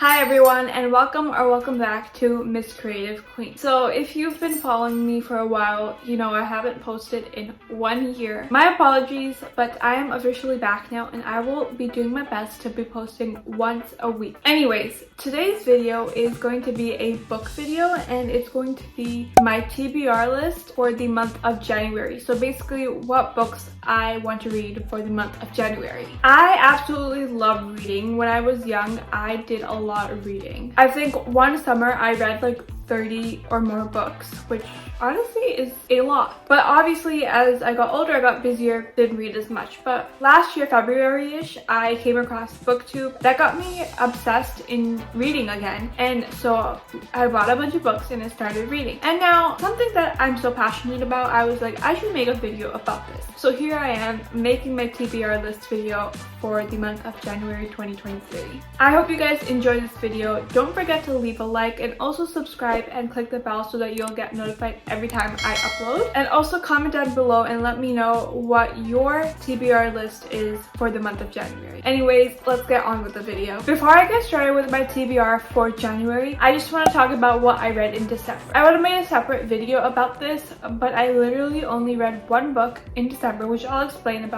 Hi everyone, and welcome back to Miss Creative Queen. So if you've been following me for a while, you know I haven't posted in 1 year. My apologies, but I am officially back now and I will be doing my best to be posting once a week. Anyways, today's video is going to be a book video and it's going to be my TBR list for the month of January. So basically what books I want to read for the month of January. I absolutely love reading. When I was young, I did a lot of reading. I think one summer I read like 30 or more books, which honestly is a lot. But obviously as I got older, I got busier, didn't read as much. But last year, February-ish, I came across BookTube that got me obsessed in reading again. And so I bought a bunch of books and I started reading. And now something that I'm so passionate about, I was like, I should make a video about this. So here I am making my TBR list video for the month of January 2023. I hope you guys enjoy this video. Don't forget to leave a like and also subscribe and click the bell so that you'll get notified every time I upload. And also comment down below and let me know what your TBR list is for the month of January. Anyways, let's get on with the video. Before I get started with my TBR for January, I just want to talk about what I read in December. I would have made a separate video about this, but I literally only read one book in December, which I'll explain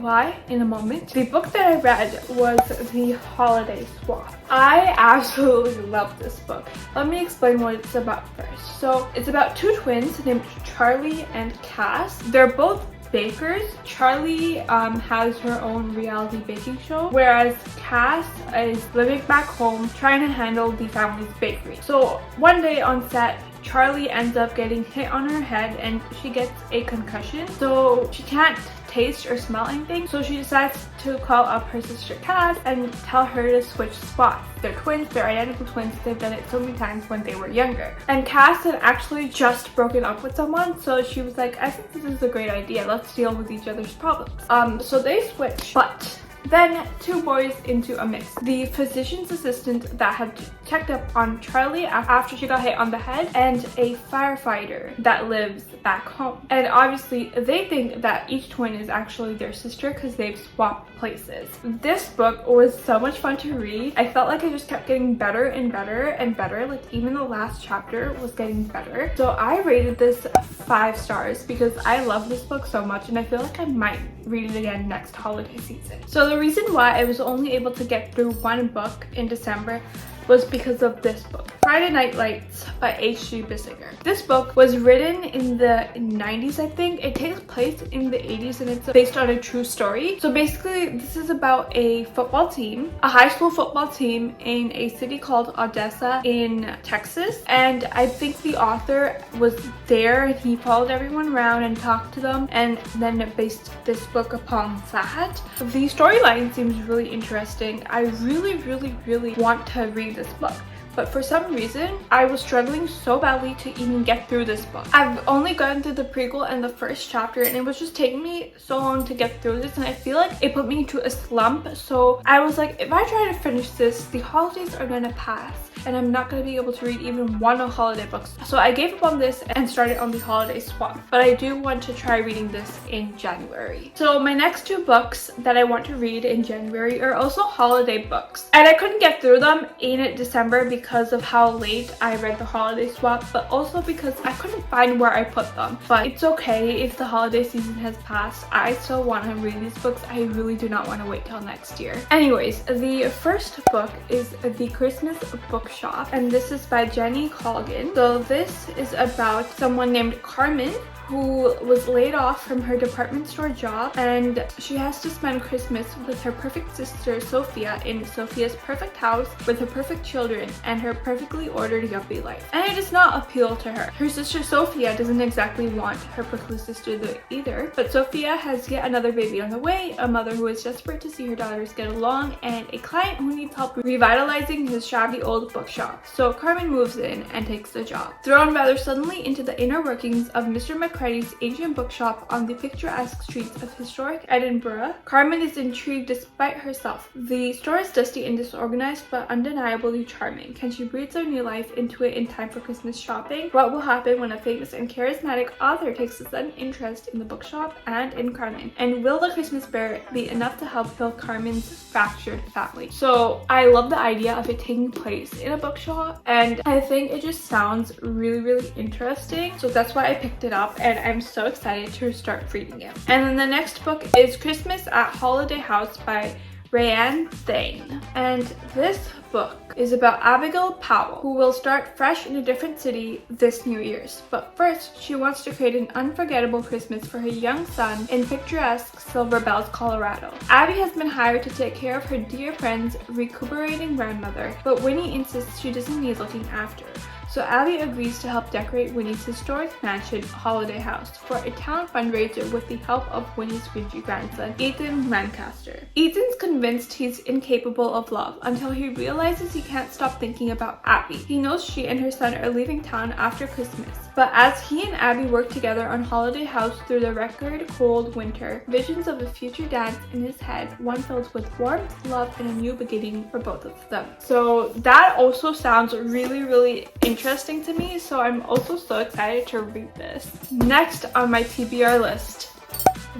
why in a moment. The book that I read was The Holiday Swap. I absolutely love this book. Let me explain what it's about first. So it's about two twins named Charlie and Cass. They're both bakers. Charlie has her own reality baking show, whereas Cass is living back home trying to handle the family's bakery. So one day on set, Charlie ends up getting hit on her head and she gets a concussion, so she can't taste or smell anything. So she decides to call up her sister Cass and tell her to switch spots. They're twins, they're identical twins, they've done it so many times when they were younger. And Cass had actually just broken up with someone, so she was like, I think this is a great idea, let's deal with each other's problems. So they switch, but then two boys into a mix. The physician's assistant that had checked up on Charlie after she got hit on the head, and a firefighter that lives back home. And obviously they think that each twin is actually their sister because they've swapped places. This book was so much fun to read. I felt like it just kept getting better and better and better. Like even the last chapter was getting better. So I rated this 5 stars because I love this book so much and I feel like I might read it again next holiday season. So the reason why I was only able to get through one book in December was because of this book, Friday Night Lights by H.G. Bissinger. This book was written in the 90s, I think. It takes place in the 80s and it's based on a true story. So basically this is about a football team, a high school football team in a city called Odessa in Texas. And I think the author was there and he followed everyone around and talked to them and then based this book upon that. The storyline seems really interesting. I really want to read this book, but for some reason I was struggling so badly to even get through this book. I've only gotten through the prequel and the first chapter and it was just taking me so long to get through this, and I feel like it put me into a slump. So I was like, if I try to finish this, the holidays are gonna pass and I'm not going to be able to read even one of holiday books. So I gave up on this and started on The Holiday Swap. But I do want to try reading this in January. So my next 2 books that I want to read in January are also holiday books. And I couldn't get through them in December because of how late I read The Holiday Swap, but also because I couldn't find where I put them. But it's okay if the holiday season has passed. I still want to read these books. I really do not want to wait till next year. Anyways, the first book is The Christmas Book Shop, and this is by Jenny Colgan. So this is about someone named Carmen who was laid off from her department store job, and she has to spend Christmas with her perfect sister Sophia in Sophia's perfect house with her perfect children and her perfectly ordered yuppie life. And it does not appeal to her. Her sister Sophia doesn't exactly want her prickly sister either, but Sophia has yet another baby on the way, a mother who is desperate to see her daughters get along, and a client who needs help revitalizing his shabby old bookshop, so Carmen moves in and takes the job. Thrown rather suddenly into the inner workings of Mr. McCready's ancient bookshop on the picturesque streets of historic Edinburgh, Carmen is intrigued despite herself. The store is dusty and disorganized, but undeniably charming. Can she breathe some new life into it in time for Christmas shopping? What will happen when a famous and charismatic author takes a sudden interest in the bookshop and in Carmen? And will the Christmas bear be enough to help heal Carmen's fractured family? So I love the idea of it taking place in a bookshop, and I think it just sounds really interesting, so that's why I picked it up, and I'm so excited to start reading it. And then the next book is Christmas at Holiday House by Rayanne Thane, and this book is about Abigail Powell, who will start fresh in a different city this New Year's. But first, she wants to create an unforgettable Christmas for her young son in picturesque Silver Bells, Colorado. Abby has been hired to take care of her dear friend's recuperating grandmother, but Winnie insists she doesn't need looking after. So Abby agrees to help decorate Winnie's historic mansion, Holiday House, for a town fundraiser with the help of Winnie's whingy grandson, Ethan Lancaster. Ethan's convinced he's incapable of love until he realizes he can't stop thinking about Abby. He knows she and her son are leaving town after Christmas, but as he and Abby work together on Holiday House through the record cold winter, visions of a future dance in his head, one filled with warmth, love, and a new beginning for both of them. So that also sounds really interesting to me, so I'm also so excited to read this. Next on my TBR list,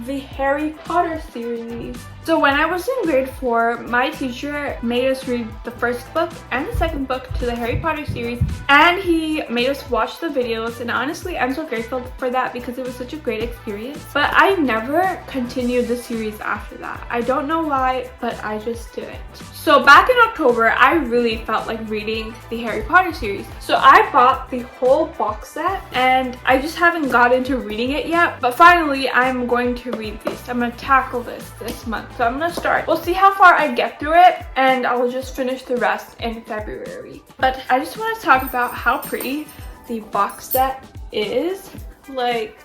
the Harry Potter series. So when I was in grade 4, my teacher made us read the first book and the second book to the Harry Potter series, and he made us watch the videos, and honestly I'm so grateful for that because it was such a great experience. But I never continued the series after that. I don't know why, but I just didn't. So back in October, I really felt like reading the Harry Potter series. So I bought the whole box set, and I just haven't got into reading it yet, but finally I'm going to read these. I'm going to tackle this month. So I'm gonna start. We'll see how far I get through it, and I will just finish the rest in February. But I just want to talk about how pretty the box set is. Like,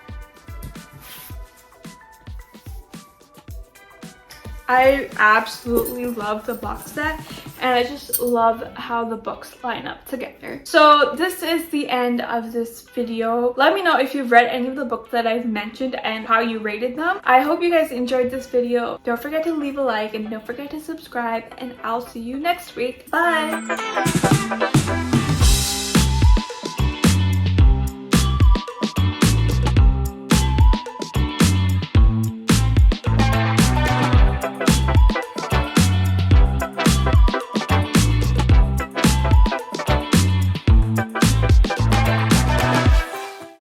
I absolutely love the box set, and I just love how the books line up together. So this is the end of this video. Let me know if you've read any of the books that I've mentioned and how you rated them. I hope you guys enjoyed this video. Don't forget to leave a like and don't forget to subscribe, and I'll see you next week. Bye!